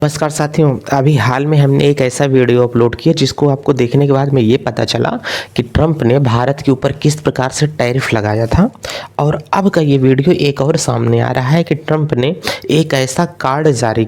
नमस्कार साथियों, अभी हाल में हमने एक ऐसा वीडियो अपलोड किया जिसको आपको देखने के बाद में ये पता चला कि ट्रंप ने भारत के ऊपर किस प्रकार से टैरिफ लगाया था। और अब का ये वीडियो एक और सामने आ रहा है कि ट्रंप ने एक ऐसा कार्ड जारी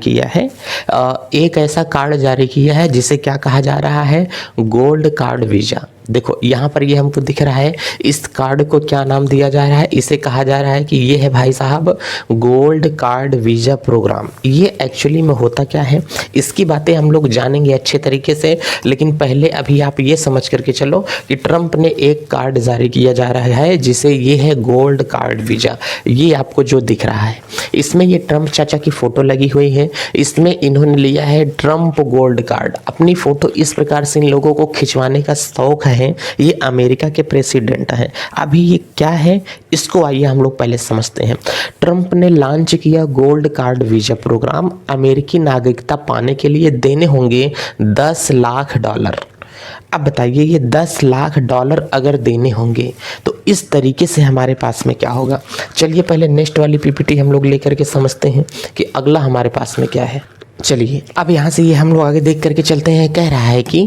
किया है जिसे क्या कहा जा रहा है, गोल्ड कार्ड वीज़ा। देखो यहाँ पर ये हमको दिख रहा है, इस कार्ड को क्या नाम दिया जा रहा है, इसे कहा जा रहा है कि ये है भाई साहब गोल्ड कार्ड वीज़ा प्रोग्राम। ये एक्चुअली में होता क्या है, इसकी बातें हम लोग जानेंगे अच्छे तरीके से। लेकिन पहले अभी आप ये समझ करके चलो कि ट्रंप ने एक कार्ड जारी किया जा रहा है जिसे ये है गोल्ड कार्ड वीज़ा। ये आपको जो दिख रहा है इसमें ये ट्रंप चाचा की फ़ोटो लगी हुई है। इसमें इन्होंने लिया है ट्रंप गोल्ड कार्ड। अपनी फ़ोटो इस प्रकार से इन लोगों को खिंचवाने का शौक है। ये अमेरिका के प्रेसिडेंट हैं। अभी ये क्या है, इसको आइए हम लोग पहले समझते हैं। ट्रंप ने लॉन्च किया गोल्ड कार्ड वीज़ा प्रोग्राम। अमेरिकी नागरिकता पाने के लिए देने होंगे $10 लाख। अब बताइए, ये $10 लाख अगर देने होंगे तो इस तरीके से हमारे पास में क्या होगा। चलिए पहले नेक्स्ट वाली पीपीटी हम लोग लेकर के समझते हैं कि अगला हमारे पास में क्या है। चलिए अब यहाँ से ये हम लोग आगे देख करके चलते हैं। कह रहा है कि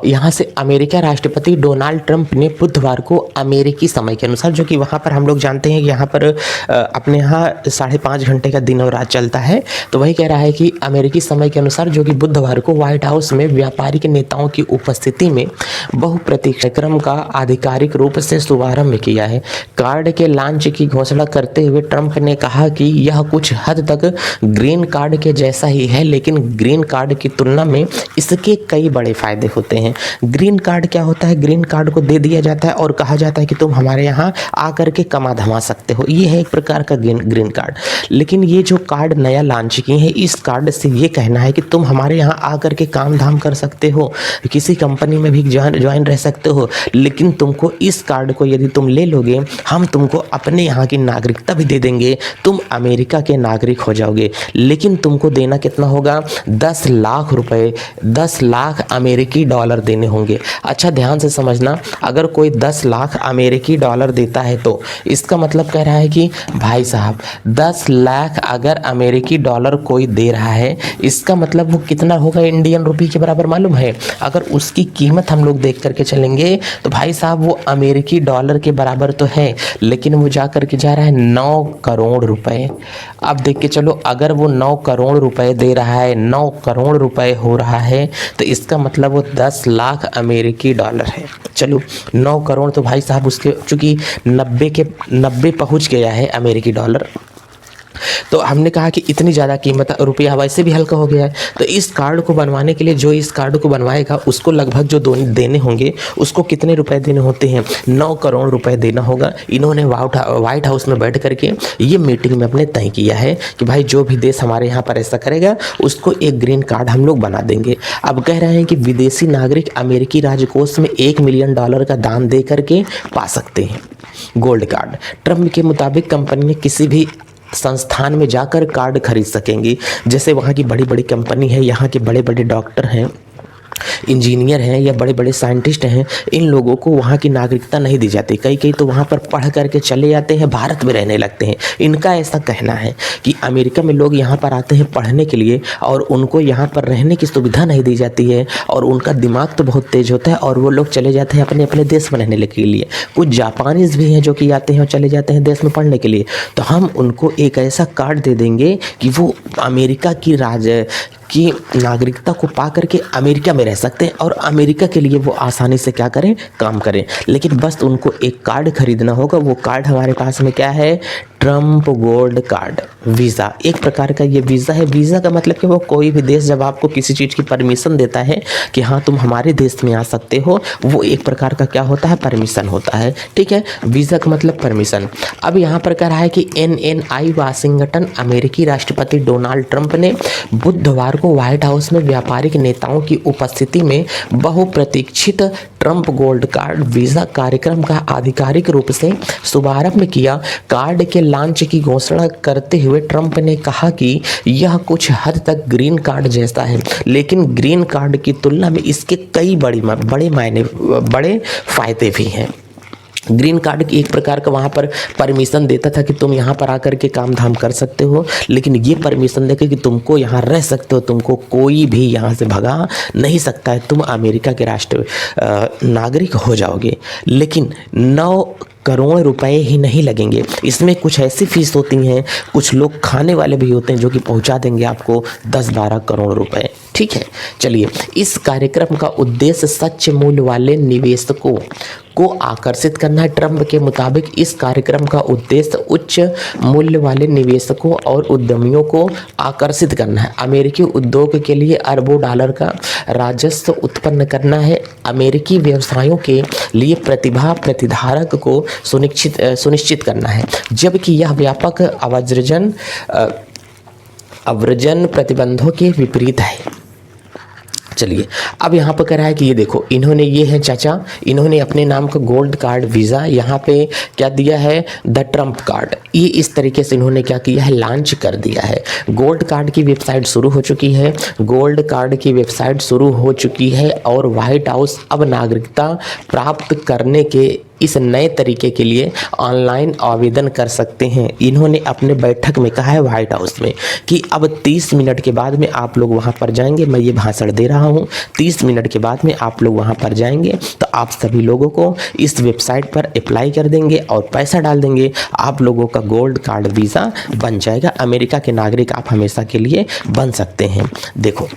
यहाँ से अमेरिका राष्ट्रपति डोनाल्ड ट्रंप ने बुधवार को अमेरिकी समय के अनुसार, जो कि वहाँ पर हम लोग जानते हैं कि यहाँ पर अपने यहाँ 5.5 घंटे का दिन और रात चलता है, तो वही कह रहा है कि अमेरिकी समय के अनुसार जो कि बुधवार को व्हाइट हाउस में व्यापारिक नेताओं की उपस्थिति में बहुप्रतीक्षित कार्यक्रम का आधिकारिक रूप से शुभारंभ किया है। कार्ड के लॉन्च की घोषणा करते हुए ट्रंप ने कहा कि यह कुछ हद तक ग्रीन कार्ड के जैसा ही है, लेकिन ग्रीन कार्ड की तुलना में इसके कई बड़े फायदे होते हैं। ग्रीन कार्ड क्या होता है, ग्रीन कार्ड को दे दिया जाता है और कहा जाता है कि तुम हमारे यहाँ आकर के कमा धमा सकते हो। ये है एक प्रकार का ग्रीन कार्ड। लेकिन ये जो कार्ड नया लॉन्च किए हैं, इस कार्ड से ये कहना है कि तुम हमारे यहाँ आकर के काम धाम कर सकते हो, किसी कंपनी में भी ज्वाइन रह सकते हो, लेकिन तुमको इस कार्ड को यदि तुम ले लोगे, हम तुमको अपने यहाँ की नागरिकता भी दे देंगे, तुम अमेरिका के नागरिक हो जाओगे। लेकिन तुमको देना कितना होगा, $10 लाख, 10 लाख अमेरिकी डॉलर देने होंगे। अच्छा ध्यान से समझना, अगर कोई 10 लाख अमेरिकी डॉलर देता है तो इसका मतलब कह रहा है कि भाई साहब 10 लाख अगर अमेरिकी डॉलर कोई दे रहा है, इसका मतलब वो कितना होगा इंडियन रुपये के बराबर मालूम है। अगर उसकी कीमत हम लोग देख करके चलेंगे तो भाई साहब वो अमेरिकी डॉलर के बराबर तो है, लेकिन वो जा करके जा रहा है 9 करोड़ रुपए। अब देख के चलो, अगर वो 9 करोड़ रुपए दे रहा है, 9 करोड़ रुपए हो रहा है, तो इसका मतलब वो 10 लाख अमेरिकी डॉलर है। चलो 9 करोड़ तो भाई साहब उसके चूंकि 90 पहुंच गया है अमेरिकी डॉलर, तो हमने कहा कि इतनी ज़्यादा कीमत, रुपया वैसे भी हल्का हो गया है। तो इस कार्ड को बनवाने के लिए जो इस कार्ड को बनवाएगा उसको लगभग जो देने होंगे, उसको कितने रुपए देने होते हैं, 9 करोड़ रुपए देना होगा। इन्होंने व्हाइट हाउस में बैठ करके ये मीटिंग में अपने तय किया है कि भाई जो भी देश हमारे यहाँ पर ऐसा करेगा उसको एक ग्रीन कार्ड हम लोग बना देंगे। अब कह रहे हैं कि विदेशी नागरिक अमेरिकी राजकोष में $1 मिलियन का दान दे करके पा सकते हैं गोल्ड कार्ड। ट्रंप के मुताबिक कंपनी ने किसी भी संस्थान में जाकर कार्ड खरीद सकेंगी। जैसे वहाँ की बड़ी बड़ी कंपनी है, यहाँ के बड़े बड़े डॉक्टर हैं, इंजीनियर हैं या बड़े बड़े साइंटिस्ट हैं, इन लोगों को वहाँ की नागरिकता नहीं दी जाती। कई तो वहाँ पर पढ़ करके चले जाते हैं, भारत में रहने लगते हैं। इनका ऐसा कहना है कि अमेरिका में लोग यहाँ पर आते हैं पढ़ने के लिए और उनको यहाँ पर रहने की सुविधा नहीं दी जाती है, और उनका दिमाग तो बहुत तेज होता है और वो लोग चले जाते हैं अपने अपने देश में रहने के लिए। कुछ जापानीज भी हैं जो कि आते हैं और चले जाते हैं देश में पढ़ने के लिए। तो हम उनको एक ऐसा कार्ड दे देंगे कि वो अमेरिका की नागरिकता को पा करके अमेरिका में रह सकते हैं और अमेरिका के लिए वो आसानी से क्या करें, काम करें। लेकिन बस उनको एक कार्ड खरीदना होगा। वो कार्ड हमारे पास में क्या है, ट्रंप गोल्ड कार्ड वीज़ा। एक प्रकार का ये वीज़ा है। वीज़ा का मतलब कि वो कोई भी देश जब आपको किसी चीज़ की परमिशन देता है कि हाँ तुम हमारे देश में आ सकते हो, वो एक प्रकार का क्या होता है, परमिशन होता है। ठीक है, वीज़ा का मतलब परमिशन। अब यहाँ पर कह रहा है कि NNI वाशिंगटन अमेरिकी राष्ट्रपति डोनाल्ड ट्रंप ने बुधवार को व्हाइट हाउस में व्यापारिक नेताओं की उपस्थिति में बहुप्रतीक्षित ट्रंप गोल्ड कार्ड वीज़ा कार्यक्रम का आधिकारिक रूप से शुभारंभ किया। कार्ड के लॉन्च की घोषणा करते हुए ट्रंप ने कहा कि यह कुछ हद तक ग्रीन कार्ड जैसा है, लेकिन ग्रीन कार्ड की तुलना में इसके कई बड़े फायदे भी हैं। ग्रीन कार्ड की एक प्रकार का वहाँ पर परमिशन देता था कि तुम यहाँ पर आकर के काम धाम कर सकते हो, लेकिन ये परमिशन देकर कि तुमको यहाँ रह सकते हो, तुमको कोई भी यहाँ से भगा नहीं सकता है, तुम अमेरिका के राष्ट्र नागरिक हो जाओगे। लेकिन 9 करोड़ रुपए ही नहीं लगेंगे, इसमें कुछ ऐसी फीस होती हैं, कुछ लोग खाने वाले भी होते हैं जो कि पहुंचा देंगे आपको 10-12 करोड़ रुपए। ठीक है, चलिए, इस कार्यक्रम का उद्देश्य सच्चे मूल्य वाले निवेशकों को आकर्षित करना है। ट्रंप के मुताबिक इस कार्यक्रम का उद्देश्य उच्च मूल्य वाले निवेशकों और उद्यमियों को आकर्षित करना है। अमेरिकी उद्योग के लिए अरबों डॉलर का राजस्व उत्पन्न करना है। अमेरिकी व्यवसायों के लिए प्रतिभा प्रतिधारक को सुनिश्चित करना है, जबकि यह व्यापक अव्रजन प्रतिबंधों के विपरीत है। चलिए, अब यहाँ पर कह रहा है कि ये देखो, इन्होंने, ये है चाचा, इन्होंने अपने नाम का गोल्ड कार्ड वीज़ा यहाँ पे क्या दिया है, द ट्रंप कार्ड। ये इस तरीके से इन्होंने क्या किया है, लॉन्च कर दिया है। गोल्ड कार्ड की वेबसाइट शुरू हो चुकी है, गोल्ड कार्ड की वेबसाइट शुरू हो चुकी है और व्हाइट हाउस अब नागरिकता प्राप्त करने के इस नए तरीके के लिए ऑनलाइन आवेदन कर सकते हैं। इन्होंने अपने बैठक में कहा है व्हाइट हाउस में कि अब 30 मिनट के बाद में आप लोग वहां पर जाएंगे, मैं ये भाषण दे रहा हूं, 30 मिनट के बाद में आप लोग वहां पर जाएंगे तो आप सभी लोगों को इस वेबसाइट पर अप्लाई कर देंगे और पैसा डाल देंगे, आप लोगों का गोल्ड कार्ड वीज़ा बन जाएगा, अमेरिका के नागरिक आप हमेशा के लिए बन सकते हैं। देखो,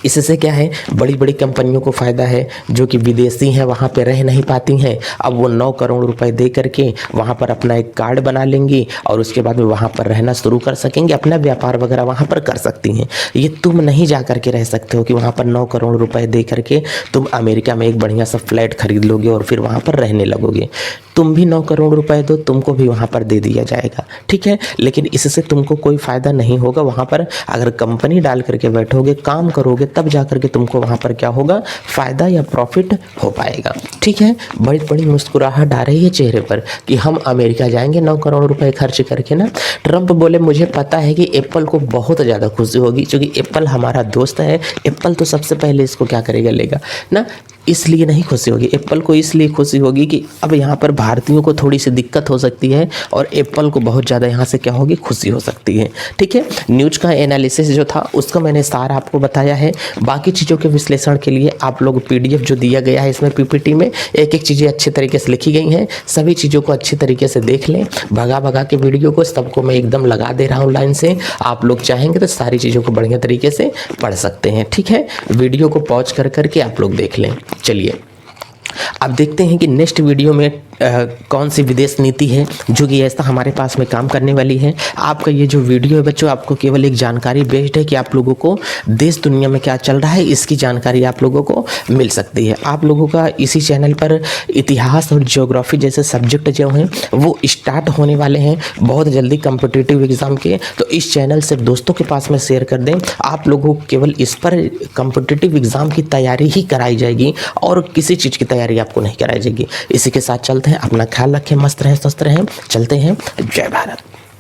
इससे क्या है, बड़ी बड़ी कंपनियों को फ़ायदा है, जो कि विदेशी हैं वहाँ पे रह नहीं पाती हैं, अब वो 9 करोड़ रुपए दे करके वहाँ पर अपना एक कार्ड बना लेंगी और उसके बाद में वहाँ पर रहना शुरू कर सकेंगे, अपना व्यापार वगैरह वहाँ पर कर सकती हैं। ये तुम नहीं जा करके रह सकते हो कि वहाँ पर 9 करोड़ रुपए दे करके तुम अमेरिका में एक बढ़िया सा फ्लैट खरीद लोगे और फिर वहाँ पर रहने लगोगे। तुम भी 9 करोड़ रुपए दो, तुमको भी वहाँ पर दे दिया जाएगा, ठीक है, लेकिन इससे तुमको कोई फ़ायदा नहीं होगा। वहाँ पर अगर कंपनी डाल करके बैठोगे, काम करोगे, तब जा करके तुमको वहाँ पर क्या होगा, फ़ायदा या प्रॉफिट हो पाएगा। ठीक है, बड़ी बड़ी मुस्कुराहट आ रही है चेहरे पर कि हम अमेरिका जाएंगे 9 करोड़ रुपए खर्च करके ना। ट्रंप बोले मुझे पता है कि एप्पल को बहुत ज़्यादा खुशी होगी, क्योंकि एप्पल हमारा दोस्त है, एप्पल तो सबसे पहले इसको क्या करेगा, लेगा ना। इसलिए नहीं खुशी होगी, एप्पल को इसलिए खुशी होगी कि अब यहाँ पर भारतीयों को थोड़ी सी दिक्कत हो सकती है और एप्पल को बहुत ज़्यादा यहाँ से क्या होगी, खुशी हो सकती है। ठीक है, न्यूज़ का एनालिसिस जो था उसका मैंने सारा आपको बताया है। बाकी चीज़ों के विश्लेषण के लिए आप लोग PDF जो दिया गया है इसमें PPT में एक एक चीज़ें अच्छे तरीके से लिखी गई हैं, सभी चीज़ों को अच्छी तरीके से देख लें। भगा के वीडियो को सबको मैं एकदम लगा दे रहा हूँ लाइन से, आप लोग चाहेंगे तो सारी चीज़ों को बढ़िया तरीके से पढ़ सकते हैं। ठीक है, वीडियो को पॉज करके आप लोग देख लें। चलिए, अब देखते हैं कि नेक्स्ट वीडियो में कौन सी विदेश नीति है जो कि ऐसा हमारे पास में काम करने वाली है। आपका ये जो वीडियो है बच्चों, आपको केवल एक जानकारी बेस्ड है कि आप लोगों को देश दुनिया में क्या चल रहा है, इसकी जानकारी आप लोगों को मिल सकती है। आप लोगों का इसी चैनल पर इतिहास और ज्योग्राफी जैसे सब्जेक्ट जो हैं वो स्टार्ट होने वाले हैं बहुत जल्दी कॉम्पिटिटिव एग्ज़ाम के, तो इस चैनल से दोस्तों के पास में शेयर कर दें। आप लोगों को केवल इस पर कॉम्पिटिटिव एग्ज़ाम की तैयारी ही कराई जाएगी और किसी चीज़ की तैयारी आपको नहीं कराई जाएगी। इसी के साथ चलते हैं, अपना ख्याल रखें, मस्त रहें, स्वस्थ रहें, चलते हैं। जय भारत।